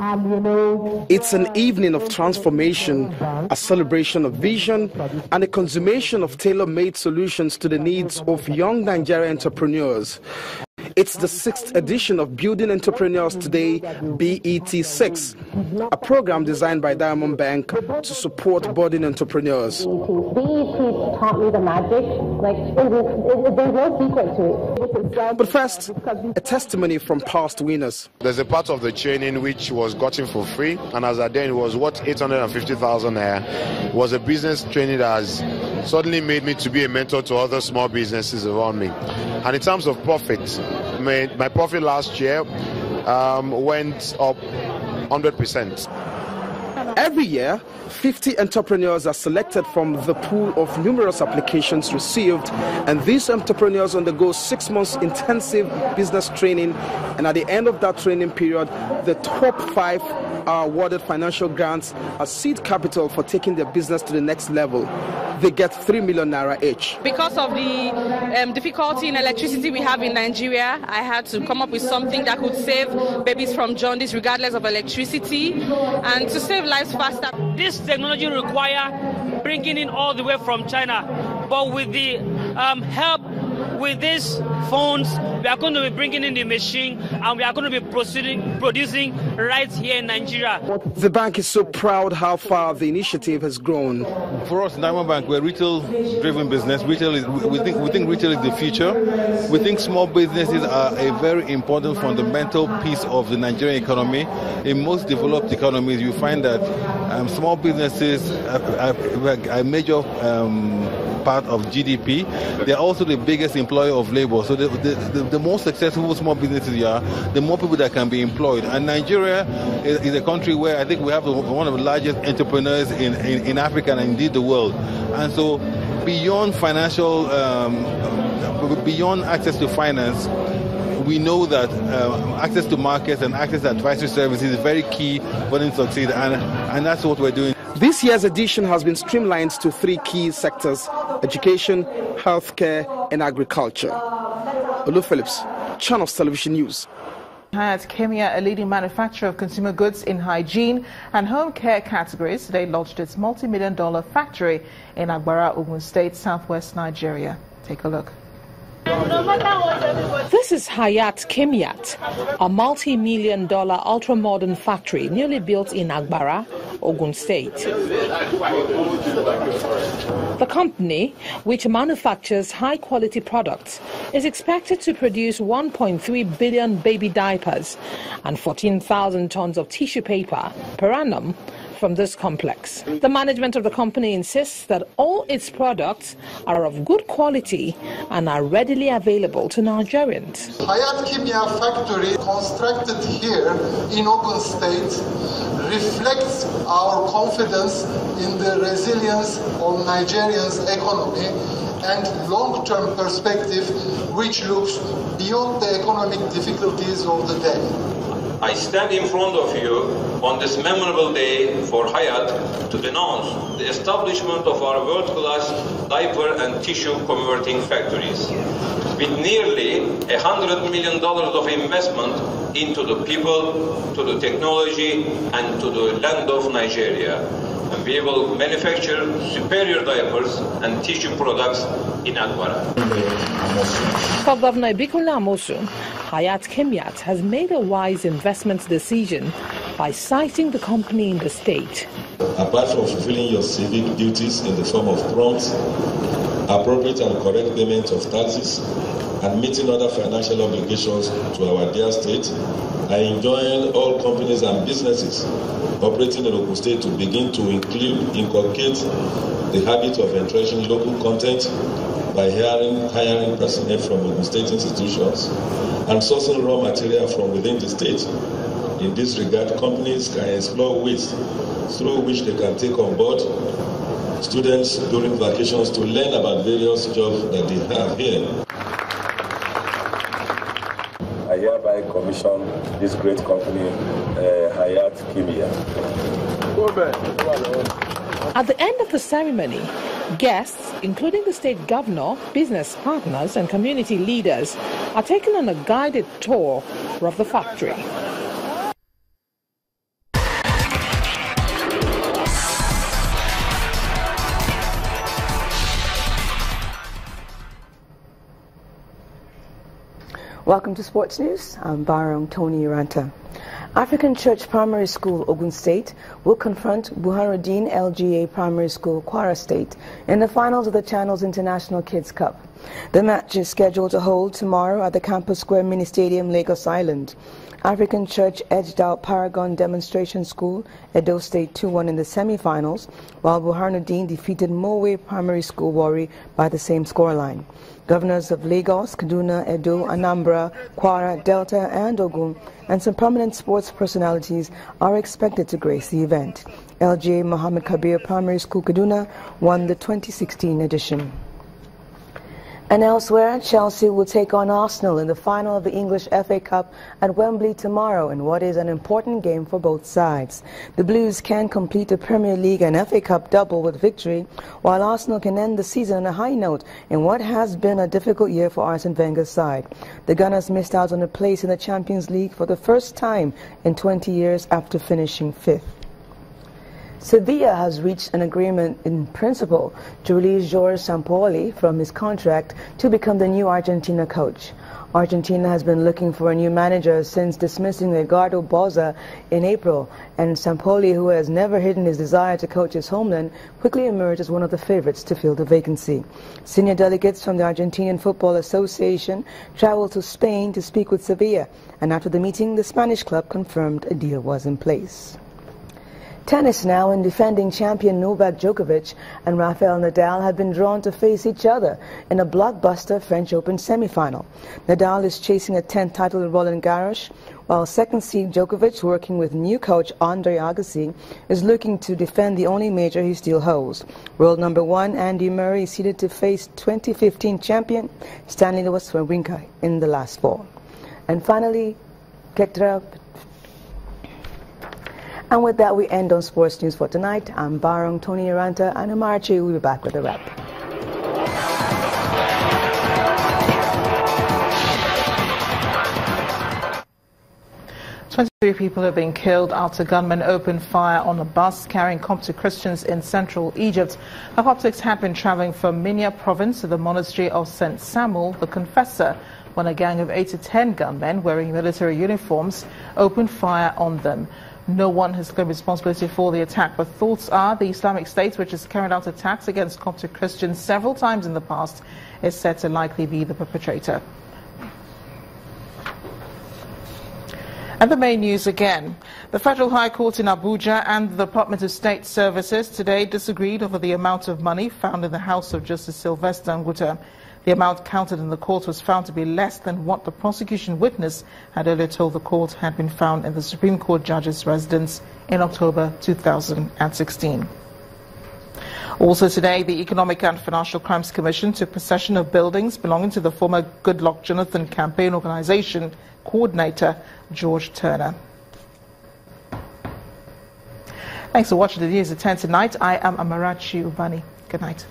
It's an evening of transformation, a celebration of vision, and a consummation of tailor-made solutions to the needs of young Nigerian entrepreneurs. It's the 6th edition of Building Entrepreneurs Today, Pt.4, a program designed by Diamond Bank to support budding entrepreneurs. BET taught me the magic. There's no secret to it. But first, a testimony from past winners. There's a part of the training which was gotten for free, and as at then it was worth 850,000 naira. It was a business training that has suddenly made me to be a mentor to other small businesses around me. And in terms of profit, my profit last year went up 100%. Every year, 50 entrepreneurs are selected from the pool of numerous applications received, and these entrepreneurs undergo 6 months intensive business training, and at the end of that training period, the top 5 are awarded financial grants as seed capital for taking their business to the next level. They get 3 million naira each. Because of the difficulty in electricity we have in Nigeria, I had to come up with something that could save babies from jaundice regardless of electricity, and to save lives faster. This technology requires bringing in all the way from China, but with the help with these phones, we are going to be bringing in the machine, and we are going to be producing right here in Nigeria. The bank is so proud how far the initiative has grown. For us, Diamond Bank, we're a retail-driven business. We think retail is the future. We think small businesses are a very important fundamental piece of the Nigerian economy. In most developed economies, you find that small businesses are a major part of GDP. They're also the biggest employer of labor. So the more successful small businesses you are, the more people that can be employed. And Nigeria is a country where I think we have one of the largest entrepreneurs in Africa and indeed the world. And so beyond financial, beyond access to finance, we know that access to markets and access to advisory services is very key for them to succeed, and that's what we're doing. This year's edition has been streamlined to 3 key sectors: education, healthcare, and agriculture. Olu Phillips, Channels Television News. Hayat Kemia, a leading manufacturer of consumer goods in hygiene and home care categories, today launched its multi-million-dollar factory in Agbara, Ogun State, southwest Nigeria. Take a look. This is Hayat Kemiat, a multi-million-dollar ultra-modern factory newly built in Agbara, Ogun State. The company, which manufactures high-quality products, is expected to produce 1.3 billion baby diapers and 14,000 tons of tissue paper per annum from this complex. The management of the company insists that all its products are of good quality and are readily available to Nigerians. Hayat Kimia factory, constructed here in Ogun State, reflects our confidence in the resilience of Nigeria's economy and long-term perspective, which looks beyond the economic difficulties of the day. I stand in front of you on this memorable day for Hayat to denounce the establishment of our world-class diaper and tissue converting factories, with nearly $100 million of investment into the people, to the technology, and to the land of Nigeria. And we will manufacture superior diapers and tissue products in Agbara. For Governor Bikola Amosu, Hayat Kemiat has made a wise investment decision by citing the company in the state. Apart from fulfilling your civic duties in the form of prompt, appropriate and correct payment of taxes, and meeting other financial obligations to our dear state, I enjoin all companies and businesses operating in Ogun State to begin to inculcate the habit of entrenching local content by hiring personnel from Ogun State institutions and sourcing raw material from within the state. In this regard, companies can explore ways through which they can take on board students during vacations to learn about various jobs that they have here. I hereby commission this great company, Hayat Kimia. At the end of the ceremony, guests, including the state governor, business partners and community leaders, are taken on a guided tour of the factory. Welcome to Sports News. I'm Barong Tony Uranta. African Church Primary School, Ogun State, will confront Burhanuddin LGA Primary School, Kwara State, in the finals of the Channels International Kids Cup. The match is scheduled to hold tomorrow at the Campos Square Mini Stadium, Lagos Island. African Church edged out Paragon Demonstration School, Edo State 2-1 in the semi-finals, while Burhanuddin defeated Mowe Primary School, Warri, by the same scoreline. Governors of Lagos, Kaduna, Edo, Anambra, Kwara, Delta and Ogun, and some prominent sports personalities are expected to grace the event. LGA Muhammad Kabir Primary School, Kaduna, won the 2016 edition. And elsewhere, Chelsea will take on Arsenal in the final of the English FA Cup at Wembley tomorrow in what is an important game for both sides. The Blues can complete the Premier League and FA Cup double with victory, while Arsenal can end the season on a high note in what has been a difficult year for Arsene Wenger's side. The Gunners missed out on a place in the Champions League for the first time in 20 years after finishing 5th. Sevilla has reached an agreement in principle to release Jorge Sampaoli from his contract to become the new Argentina coach. Argentina has been looking for a new manager since dismissing Edgardo Bozza in April, and Sampaoli, who has never hidden his desire to coach his homeland, quickly emerged as one of the favorites to fill the vacancy. Senior delegates from the Argentinian Football Association traveled to Spain to speak with Sevilla, and after the meeting, the Spanish club confirmed a deal was in place. Tennis now, and defending champion Novak Djokovic and Rafael Nadal have been drawn to face each other in a blockbuster French Open semi-final. Nadal is chasing a 10th title at Roland Garros, while second seed Djokovic, working with new coach Andre Agassi, is looking to defend the only major he still holds. World number 1 Andy Murray is seeded to face 2015 champion Stanley Wawrinka in the last four. And finally, Ketra. And with that, we end on Sports News for tonight. I'm Barong Tony Uranta, and Amarchi will be back with a wrap. 23 people have been killed after gunmen opened fire on a bus carrying Coptic Christians in central Egypt. The Coptics had been traveling from Minya province to the monastery of St. Samuel the Confessor when a gang of 8 to 10 gunmen wearing military uniforms opened fire on them. No one has claimed responsibility for the attack, but thoughts are the Islamic State, which has carried out attacks against Coptic Christians several times in the past, is said to likely be the perpetrator. And the main news again. The Federal High Court in Abuja and the Department of State Services today disagreed over the amount of money found in the house of Justice Sylvester Nguta. The amount counted in the court was found to be less than what the prosecution witness had earlier told the court had been found in the Supreme Court judge's residence in October 2016. Also today, the Economic and Financial Crimes Commission took possession of buildings belonging to the former Goodluck Jonathan campaign organization coordinator, George Turner. Thanks for watching the news at 10 tonight. I am Amarachi Ubani. Good night.